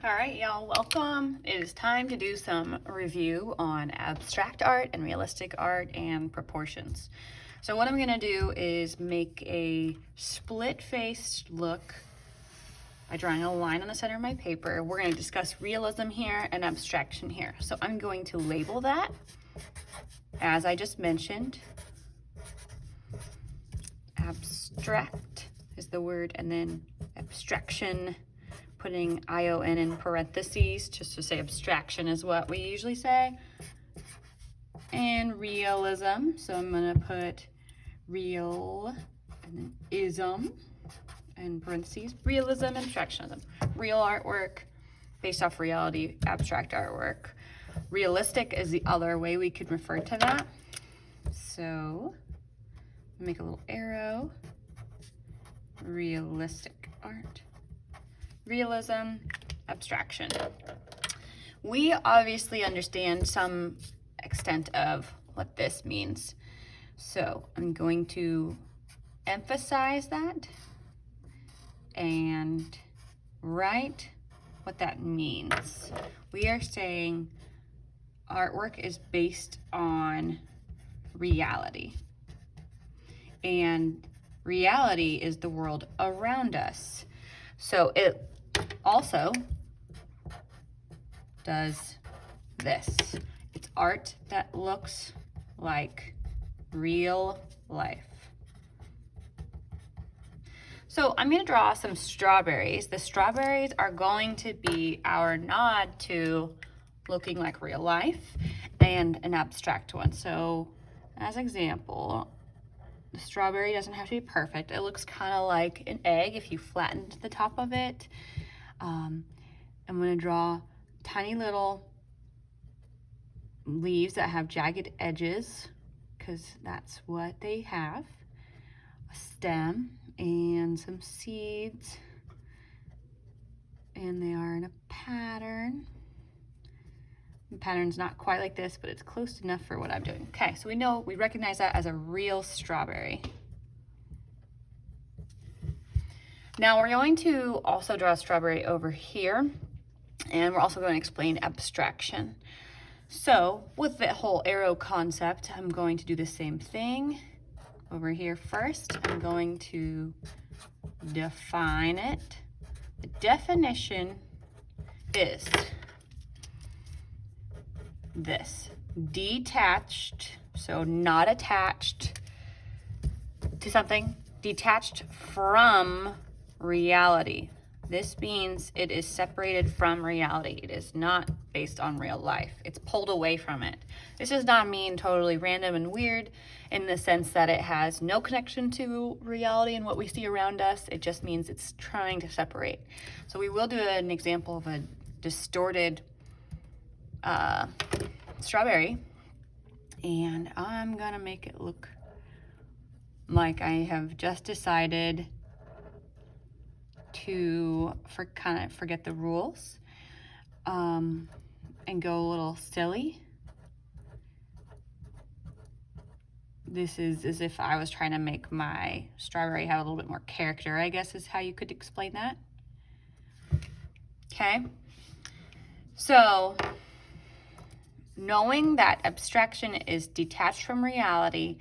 All right, y'all, welcome. It is time to do some review on abstract art and realistic art and proportions. So what I'm going to do is make a split-faced look by drawing a line on the center of my paper. We're going to discuss realism here and abstraction here. So I'm going to label that, as I just mentioned. Abstract is the word, and then abstraction, putting ION in parentheses just to say abstraction is what we usually say. And realism, so I'm gonna put real and then ism in parentheses. Realism and abstractionism. Real artwork based off reality, abstract artwork. Realistic is the other way we could refer to that. So make a little arrow. Realistic art. Realism, abstraction. We obviously understand some extent of what this means. So I'm going to emphasize that and write what that means. We are saying artwork is based on reality. And reality is the world around us. So it also does this. It's art that looks like real life. So I'm going to draw some strawberries. The strawberries are going to be our nod to looking like real life and an abstract one. So as example, the strawberry doesn't have to be perfect. It looks kind of like an egg if you flattened the top of it. I'm going to draw tiny little leaves that have jagged edges because that's what they have. A stem and some seeds. And they are in a pattern. The pattern's not quite like this, but it's close enough for what I'm doing. Okay, so we recognize that as a real strawberry. Now we're going to also draw a strawberry over here, and we're also going to explain abstraction. So with the whole arrow concept, I'm going to do the same thing over here first. I'm going to define it. The definition is this: detached, so not attached to something, detached from reality. This means it is separated from reality. It is not based on real life. It's pulled away from it. This does not mean totally random and weird in the sense that it has no connection to reality and what we see around us. It just means it's trying to separate. So we will do an example of a distorted strawberry, and I'm gonna make it look like I have just decided to forget the rules and go a little silly. This is as if I was trying to make my strawberry have a little bit more character, I guess is how you could explain that. Okay, so knowing that abstraction is detached from reality,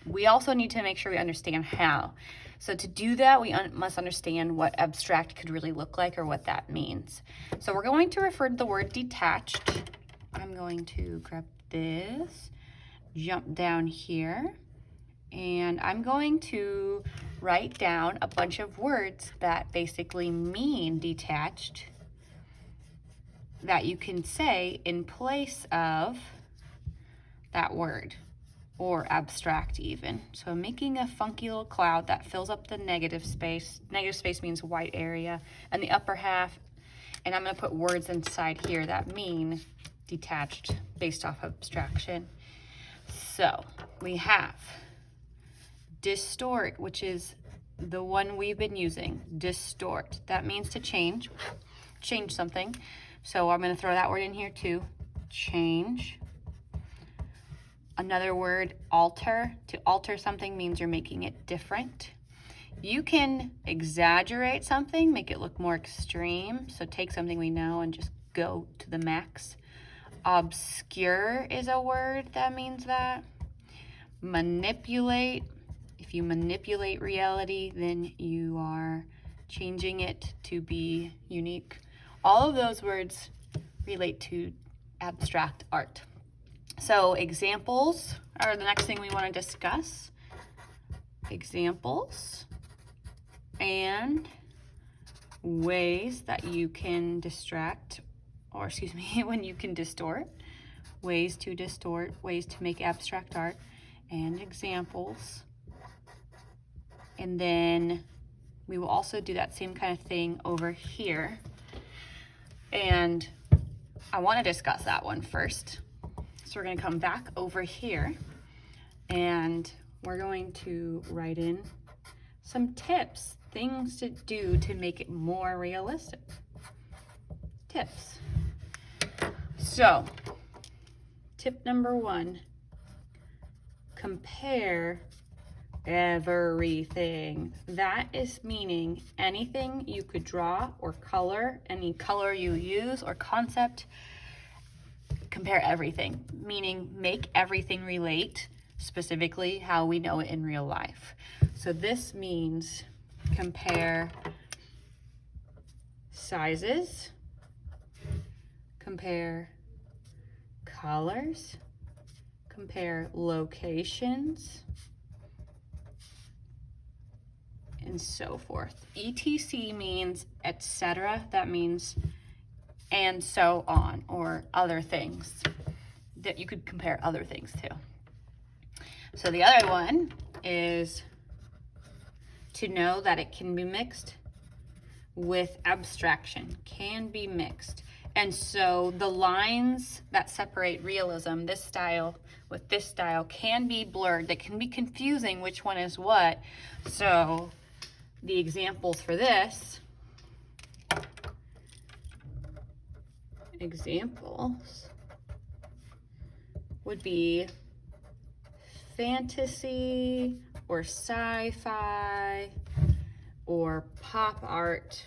we also need to make sure we understand how. So to do that, we must understand what abstract could really look like or what that means. So we're going to refer to the word detached. I'm going to grab this, jump down here, and I'm going to write down a bunch of words that basically mean detached that you can say in place of that word, or abstract even. So I'm making a funky little cloud that fills up the negative space. Negative space means white area, and the upper half, and I'm gonna put words inside here that mean detached based off abstraction. So we have distort, which is the one we've been using. Distort, that means to change something. So I'm going to throw that word in here too. Change. Another word, alter. To alter something means you're making it different. You can exaggerate something, make it look more extreme. So take something we know and just go to the max. Obscure is a word that means that. Manipulate. If you manipulate reality, then you are changing it to be unique. All of those words relate to abstract art. So examples are the next thing we want to discuss. Examples and ways that you can when you can distort, ways to distort, ways to make abstract art, and examples. And then we will also do that same kind of thing over here. And I want to discuss that one first. So we're going to come back over here and we're going to write in some tips, things to do to make it more realistic. Tips. So, tip number 1, compare everything. That is meaning anything you could draw or color, any color you use or concept, compare everything, meaning make everything relate specifically how we know it in real life. So this means compare sizes, compare colors, compare locations, and so forth. ETC means etc. That means and so on, or other things that you could compare other things to. So the other one is to know that it can be mixed with abstraction, can be mixed. And so the lines that separate realism, this style with this style, can be blurred. They can be confusing which one is what. So the examples for this, would be fantasy or sci-fi or pop art,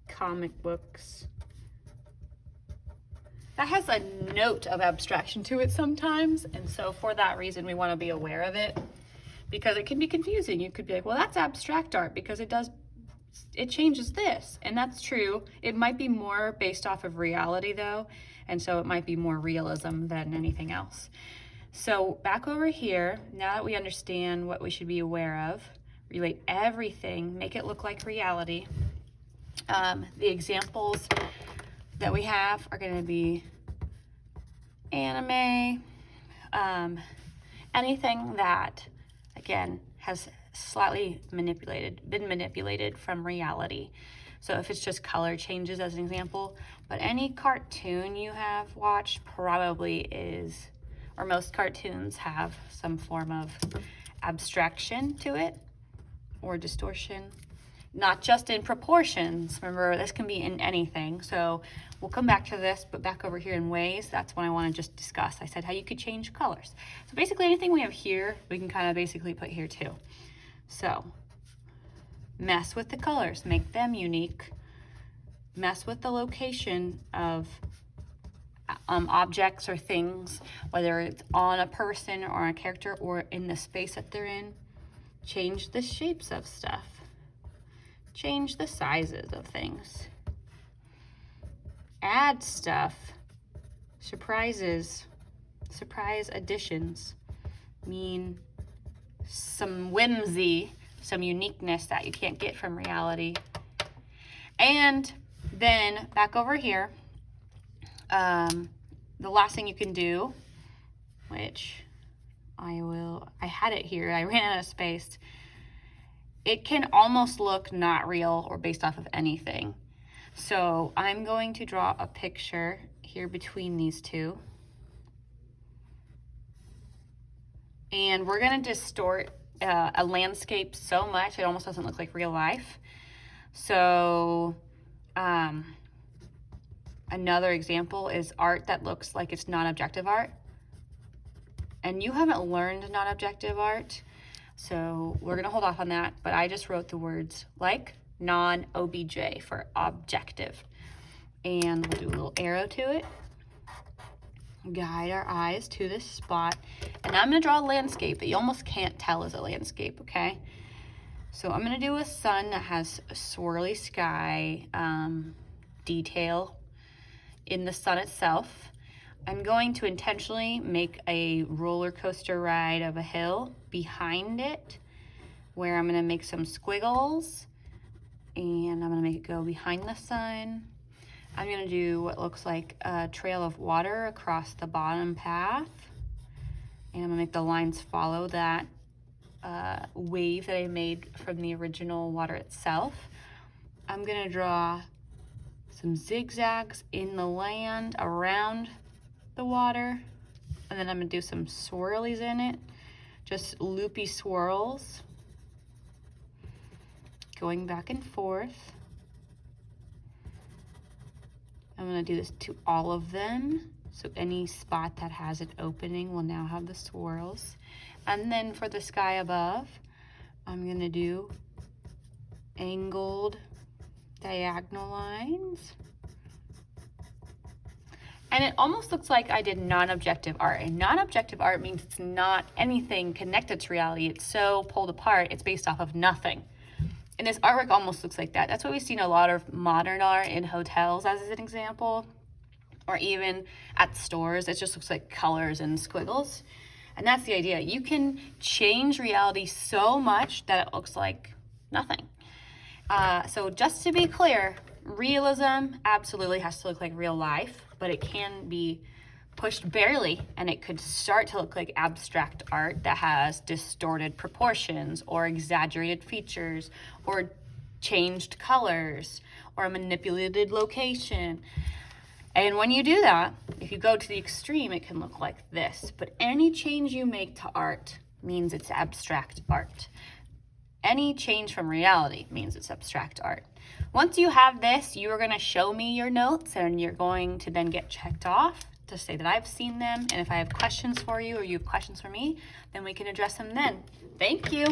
comic books. That has a note of abstraction to it sometimes, and so for that reason we want to be aware of it, because it can be confusing. You could be like, well, that's abstract art because it changes this, and that's true. It might be more based off of reality though, and so it might be more realism than anything else. So back over here, now that we understand what we should be aware of, relate everything, make it look like reality. The examples that we have are going to be anime, anything that, again, has slightly been manipulated from reality. So if it's just color changes as an example, but any cartoon you have watched probably is, or most cartoons have some form of abstraction to it or distortion, not just in proportions. Remember, this can be in anything. So we'll come back to this, but back over here in ways, that's what I want to just discuss. I said how you could change colors. So basically anything we have here, we can kind of basically put here too. So mess with the colors, make them unique. Mess with the location of objects or things, whether it's on a person or a character or in the space that they're in. Change the shapes of stuff. Change the sizes of things. Add stuff. Surprises. Surprise additions mean some whimsy, some uniqueness that you can't get from reality. And then back over here, the last thing you can do, which I had it here, I ran out of space. It can almost look not real or based off of anything. So I'm going to draw a picture here between these two. And we're going to distort a landscape so much it almost doesn't look like real life. So another example is art that looks like it's non-objective art. And you haven't learned non-objective art, So we're gonna hold off on that, but I just wrote the words like, non, OBJ for objective. And we'll do a little arrow to it. Guide our eyes to this spot. And now I'm gonna draw a landscape that you almost can't tell is a landscape, okay? So I'm gonna do a sun that has a swirly sky detail in the sun itself. I'm going to intentionally make a roller coaster ride of a hill behind it, where I'm gonna make some squiggles, and I'm gonna make it go behind the sun. I'm gonna do what looks like a trail of water across the bottom path, and I'm gonna make the lines follow that wave that I made from the original water itself. I'm gonna draw some zigzags in the land around the water, and then I'm gonna do some swirlies in it, just loopy swirls going back and forth. I'm gonna do this to all of them, so any spot that has an opening will now have the swirls. And then for the sky above, I'm gonna do angled diagonal lines. And it almost looks like I did non-objective art. And non-objective art means it's not anything connected to reality. It's so pulled apart, it's based off of nothing. And this artwork almost looks like that. That's what we've seen a lot of modern art in hotels as an example, or even at stores. It just looks like colors and squiggles. And that's the idea. You can change reality so much that it looks like nothing. So just to be clear, realism absolutely has to look like real life, but it can be pushed barely, and it could start to look like abstract art that has distorted proportions or exaggerated features or changed colors or a manipulated location. And when you do that, if you go to the extreme, it can look like this. But any change you make to art means it's abstract art. Any change from reality means it's abstract art. Once you have this, you are going to show me your notes, and you're going to then get checked off to say that I've seen them. And if I have questions for you or you have questions for me, then we can address them then. Thank you.